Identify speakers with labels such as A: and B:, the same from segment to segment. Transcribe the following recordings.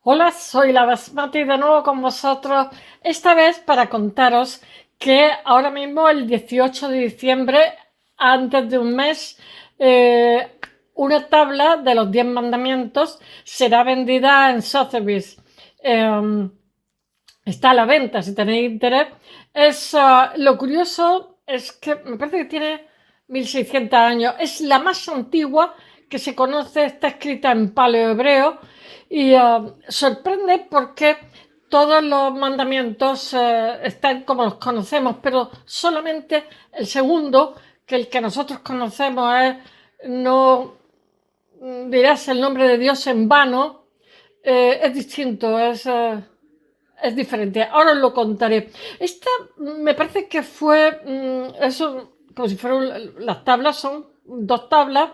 A: Hola, soy la Basmati de nuevo con vosotros, esta vez para contaros que ahora mismo el 18 de diciembre, antes de un mes, una tabla de los 10 mandamientos será vendida en Sotheby's. Eh, Está a la venta si tenéis interés. Lo curioso es que me parece que tiene 1600 años. Es la más antigua que se conoce, está escrita en paleohebreo y sorprende porque todos los mandamientos están como los conocemos, pero solamente el segundo, que el que nosotros conocemos es no dirás el nombre de Dios en vano, es distinto, es diferente. Ahora os lo contaré. Esta me parece que fue, eso, como si fueran las tablas, son dos tablas,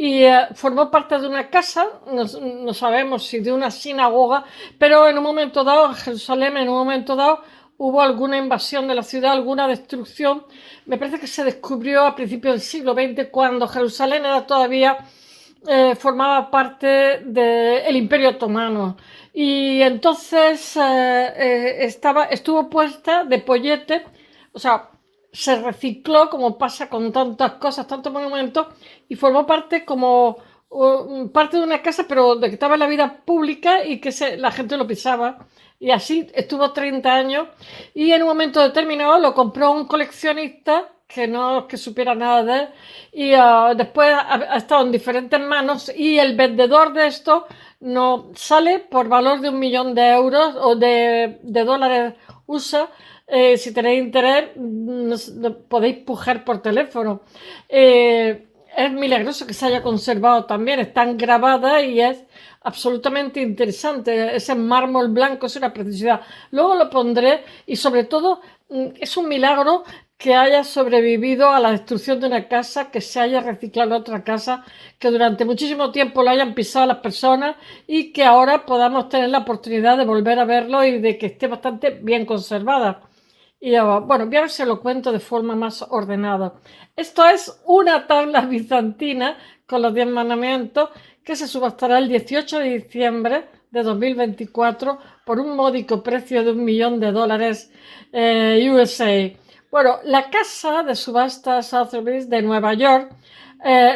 A: y formó parte de una casa, no sabemos si de una sinagoga, pero en un momento dado, en Jerusalén, en un momento dado, hubo alguna invasión de la ciudad, alguna destrucción. Me parece que se descubrió a principios del siglo XX, cuando Jerusalén era todavía formaba parte del Imperio Otomano. Y entonces estuvo puesta de pollete, o sea, se recicló como pasa con tantas cosas, tantos monumentos, y formó parte como parte de una casa, pero de que estaba en la vida pública y que la gente lo pisaba. Y así estuvo 30 años y en un momento determinado lo compró un coleccionista que no que supiera nada de él y después ha estado en diferentes manos y el vendedor de esto no sale por valor de 1 millón de euros o de dólares USA. Si tenéis interés, podéis pujar por teléfono. Es milagroso que se haya conservado también, están grabadas y es absolutamente interesante. Ese mármol blanco es una preciosidad. Luego lo pondré y sobre todo es un milagro que haya sobrevivido a la destrucción de una casa, que se haya reciclado otra casa, que durante muchísimo tiempo lo hayan pisado las personas y que ahora podamos tener la oportunidad de volver a verlo y de que esté bastante bien conservada. Y bueno, voy a ver si lo cuento de forma más ordenada. Esto es una tabla bizantina con los 10 mandamientos que se subastará el 18 de diciembre de 2024 por un módico precio de 1 millón de dólares USA. Bueno, la casa de subastas Sotheby's de Nueva York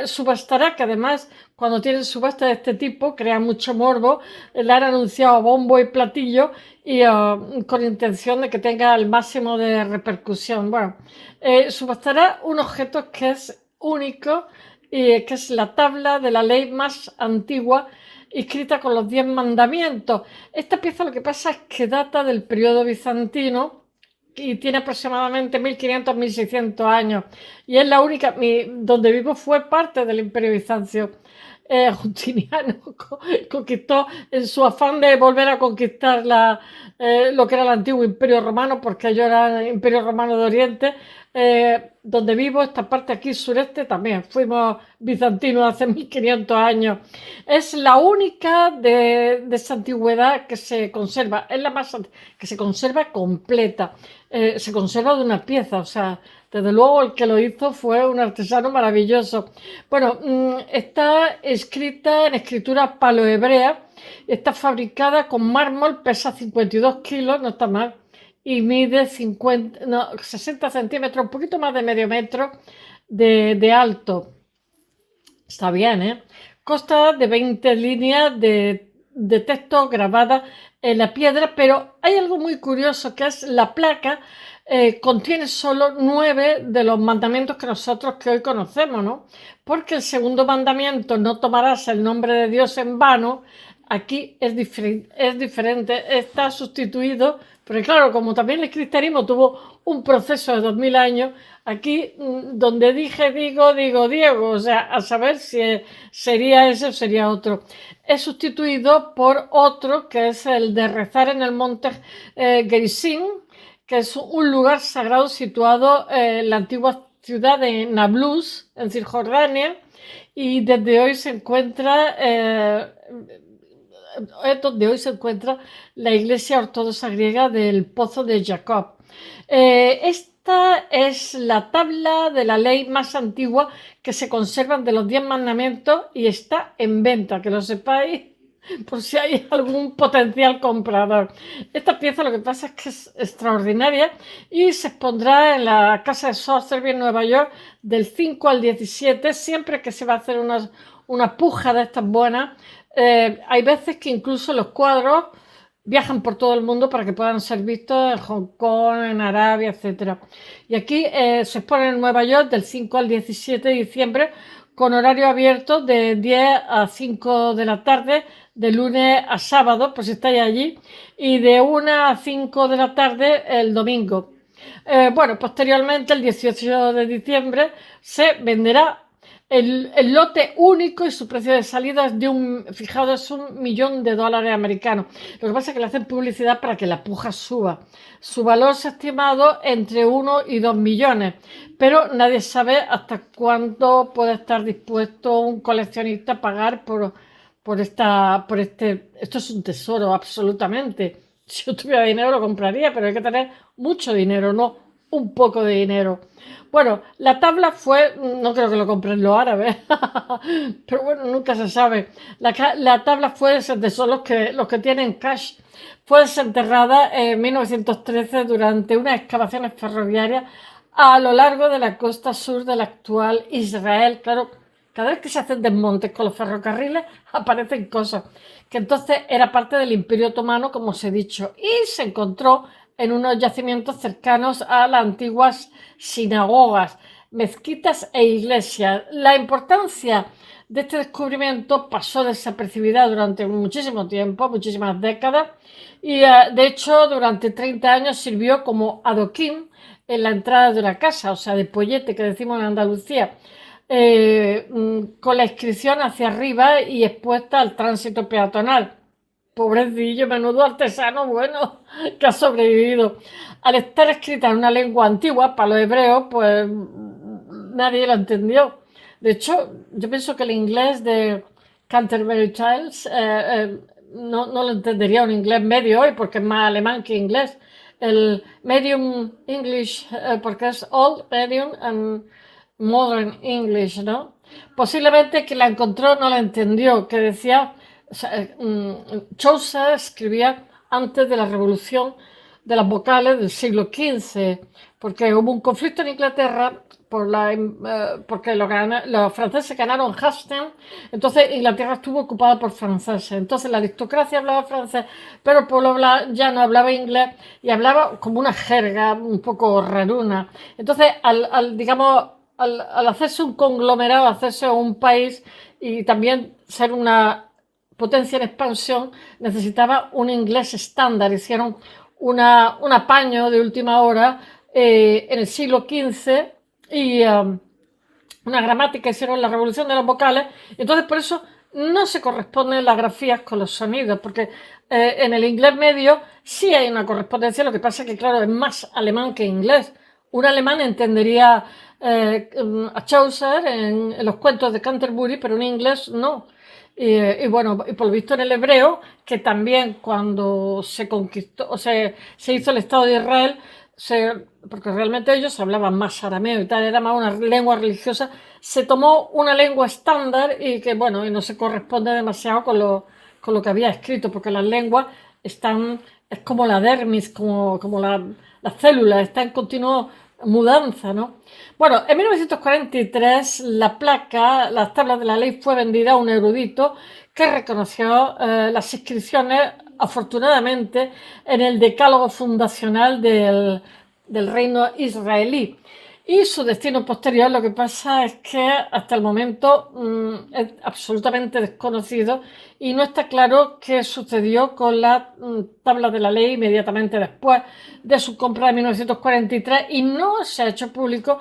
A: subastará, que además cuando tienen subastas de este tipo crea mucho morbo, la han anunciado a bombo y platillo y con intención de que tenga el máximo de repercusión. Bueno, subastará un objeto que es único y que es la tabla de la ley más antigua escrita con los 10 mandamientos. Esta pieza lo que pasa es que data del periodo bizantino y tiene aproximadamente 1500-1600 años. Y es la única, donde vivo fue parte del Imperio Bizancio. Justiniano conquistó en su afán de volver a conquistar lo que era el antiguo Imperio Romano, porque yo era el Imperio Romano de Oriente. Donde vivo, esta parte aquí sureste, también fuimos bizantinos hace 1500 años. Es la única de esa antigüedad que se conserva, es la más que se conserva completa. Se conserva de una pieza, o sea, desde luego el que lo hizo fue un artesano maravilloso. Bueno, está escrita en escritura paleohebrea, está fabricada con mármol, pesa 52 kilos, no está mal, y mide 60 centímetros, un poquito más de medio metro de alto. Está bien, ¿eh? Consta de 20 líneas de texto grabadas en la piedra, pero hay algo muy curioso que es la placa. Contiene solo 9 de los mandamientos que nosotros que hoy conocemos, ¿no? Porque el segundo mandamiento, no tomarás el nombre de Dios en vano, aquí es diferente, está sustituido, porque claro, como también el cristianismo tuvo un proceso de 2000 años, aquí donde dije digo Diego, o sea, a saber si sería ese o sería otro. Es sustituido por otro que es el de rezar en el monte Gerizim, que es un lugar sagrado situado en la antigua ciudad de Nablus, en Cisjordania, y desde hoy se encuentra donde hoy se encuentra la iglesia ortodoxa griega del Pozo de Jacob. Esta es la tabla de la ley más antigua que se conservan de los 10 mandamientos y está en venta, que lo sepáis. por si hay algún potencial comprador. Esta pieza lo que pasa es que es extraordinaria y se expondrá en la Casa de Sotheby's en Nueva York del 5 al 17, siempre que se va a hacer una puja de estas buenas. Hay veces que incluso los cuadros viajan por todo el mundo para que puedan ser vistos en Hong Kong, en Arabia, etcétera. Y aquí se expone en Nueva York del 5 al 17 de diciembre con horario abierto de 10 a 5 de la tarde, de lunes a sábado, pues si estáis allí, y de 1 a 5 de la tarde el domingo. Bueno, posteriormente, el 18 de diciembre, se venderá el lote único y su precio de salida es fijaos, es $1.000.000 americanos. Lo que pasa es que le hacen publicidad para que la puja suba. Su valor se ha estimado entre 1 y 2 millones, pero nadie sabe hasta cuánto puede estar dispuesto un coleccionista a pagar esto es un tesoro, absolutamente. Si yo tuviera dinero lo compraría, pero hay que tener mucho dinero, no un poco de dinero. Bueno, la tabla fue, no creo que lo compren los árabes, pero bueno, nunca se sabe. La tabla fue de son los que tienen cash. Fue desenterrada en 1913 durante unas excavaciones ferroviarias a lo largo de la costa sur del actual Israel. Claro, cada vez que se hacen desmontes con los ferrocarriles aparecen cosas. Que entonces era parte del Imperio Otomano, como os he dicho, y se encontró en unos yacimientos cercanos a las antiguas sinagogas, mezquitas e iglesias. La importancia de este descubrimiento pasó desapercibida durante muchísimo tiempo, muchísimas décadas, y de hecho durante 30 años sirvió como adoquín en la entrada de una casa, o sea, de pollete que decimos en Andalucía, con la inscripción hacia arriba y expuesta al tránsito peatonal. Pobrecillo, menudo artesano bueno que ha sobrevivido. Al estar escrita en una lengua antigua, para los hebreos, pues nadie lo entendió. De hecho, yo pienso que el inglés de Canterbury Tales no lo entendería un inglés medio hoy, porque es más alemán que inglés. El medium English, porque es old medium and modern English, ¿no? Posiblemente quien la encontró no la entendió, que decía, o sea, Chaucer escribía antes de la revolución de las vocales del siglo XV, porque hubo un conflicto en Inglaterra porque los franceses ganaron Hastings, entonces Inglaterra estuvo ocupada por franceses, entonces la aristocracia hablaba francés, pero el pueblo ya no hablaba inglés y hablaba como una jerga un poco raruna. Entonces, digamos, al hacerse un conglomerado, hacerse un país y también ser una potencia en expansión, necesitaba un inglés estándar. Hicieron un apaño de última hora en el siglo XV y una gramática, hicieron la revolución de las vocales. Entonces, por eso no se corresponden las grafías con los sonidos, porque en el inglés medio sí hay una correspondencia, lo que pasa es que, claro, es más alemán que inglés. Un alemán entendería a Chaucer en los cuentos de Canterbury, pero un inglés no. Y bueno, y por lo visto en el hebreo, que también cuando se conquistó, o sea, se hizo el Estado de Israel, porque realmente ellos hablaban más arameo y tal, era más una lengua religiosa, se tomó una lengua estándar y que, bueno, y no se corresponde demasiado con lo que había escrito, porque las lenguas es como la dermis, como las células, está en continuo mudanza, ¿no? Bueno, en 1943 las tablas de la ley fue vendida a un erudito que reconoció las inscripciones, afortunadamente, en el decálogo fundacional del reino israelí. Y su destino posterior, lo que pasa es que hasta el momento es absolutamente desconocido y no está claro qué sucedió con la tabla de la ley inmediatamente después de su compra de 1943 y no se ha hecho público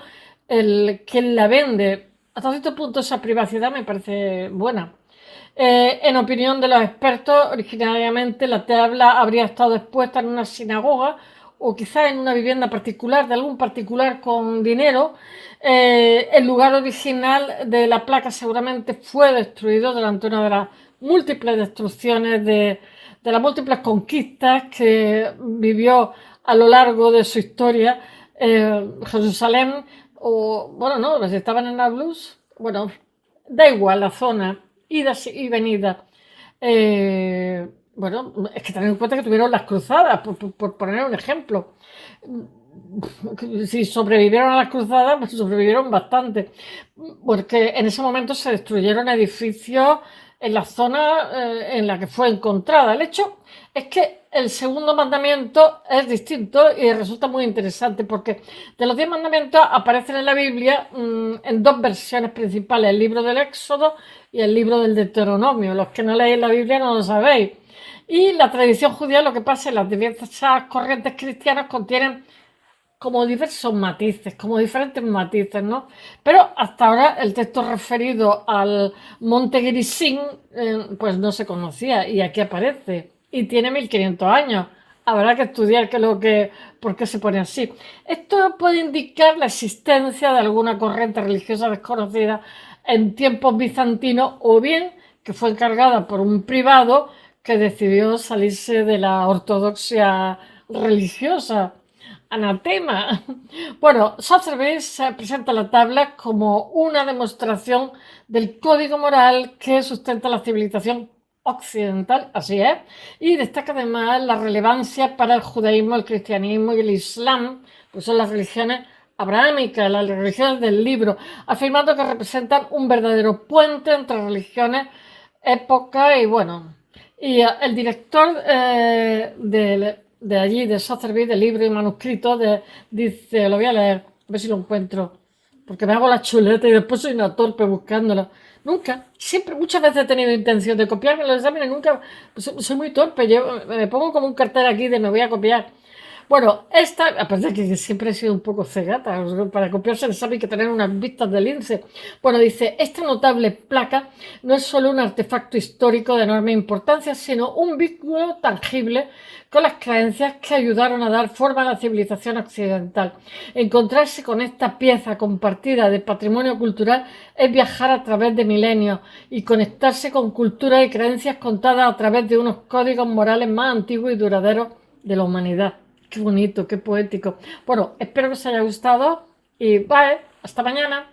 A: quién la vende. Hasta cierto punto esa privacidad me parece buena. En opinión de los expertos, originariamente la tabla habría estado expuesta en una sinagoga o quizá en una vivienda particular de algún particular con dinero. El lugar original de la placa seguramente fue destruido durante una de las múltiples destrucciones de las múltiples conquistas que vivió a lo largo de su historia Jerusalén, o bueno, no, si estaban en Nablus, bueno, da igual la zona, idas y venidas. bueno, es que tener en cuenta que tuvieron las cruzadas, por poner un ejemplo. Si sobrevivieron a las cruzadas, pues sobrevivieron bastante, porque en ese momento se destruyeron edificios en la zona en la que fue encontrada. El hecho es que el segundo mandamiento es distinto y resulta muy interesante porque de los 10 mandamientos aparecen en la Biblia en dos versiones principales, el libro del Éxodo y el libro del Deuteronomio. Los que no leéis la Biblia no lo sabéis. Y la tradición judía, lo que pasa es que las diversas corrientes cristianas contienen como diversos matices, como diferentes matices, ¿no? Pero hasta ahora el texto referido al monte Gerizim pues no se conocía y aquí aparece y tiene 1500 años. Habrá que estudiar por qué se pone así. Esto puede indicar la existencia de alguna corriente religiosa desconocida en tiempos bizantinos o bien que fue encargada por un privado que decidió salirse de la ortodoxia religiosa. Anatema. Bueno, Sotheby's presenta la tabla como una demostración del código moral que sustenta la civilización occidental, así es, y destaca además la relevancia para el judaísmo, el cristianismo y el islam, pues son las religiones abrahámicas, las religiones del libro, afirmando que representan un verdadero puente entre religiones, época y bueno. Y el director de allí, de Sotheby's, de libro y manuscrito, dice, lo voy a leer, a ver si lo encuentro, porque me hago la chuleta y después soy una torpe buscándolo. Nunca, siempre, muchas veces he tenido intención de copiarme los exámenes, nunca, pues, soy muy torpe, me pongo como un cartel aquí de me voy a copiar. Bueno, esta, aparte de que siempre he sido un poco cegata, para copiarse el examen hay que tener unas vistas de lince. Bueno, dice, esta notable placa no es solo un artefacto histórico de enorme importancia, sino un vínculo tangible con las creencias que ayudaron a dar forma a la civilización occidental. Encontrarse con esta pieza compartida de patrimonio cultural es viajar a través de milenios y conectarse con culturas y creencias contadas a través de unos códigos morales más antiguos y duraderos de la humanidad. Qué bonito, qué poético. Bueno, espero que os haya gustado y bye, hasta mañana.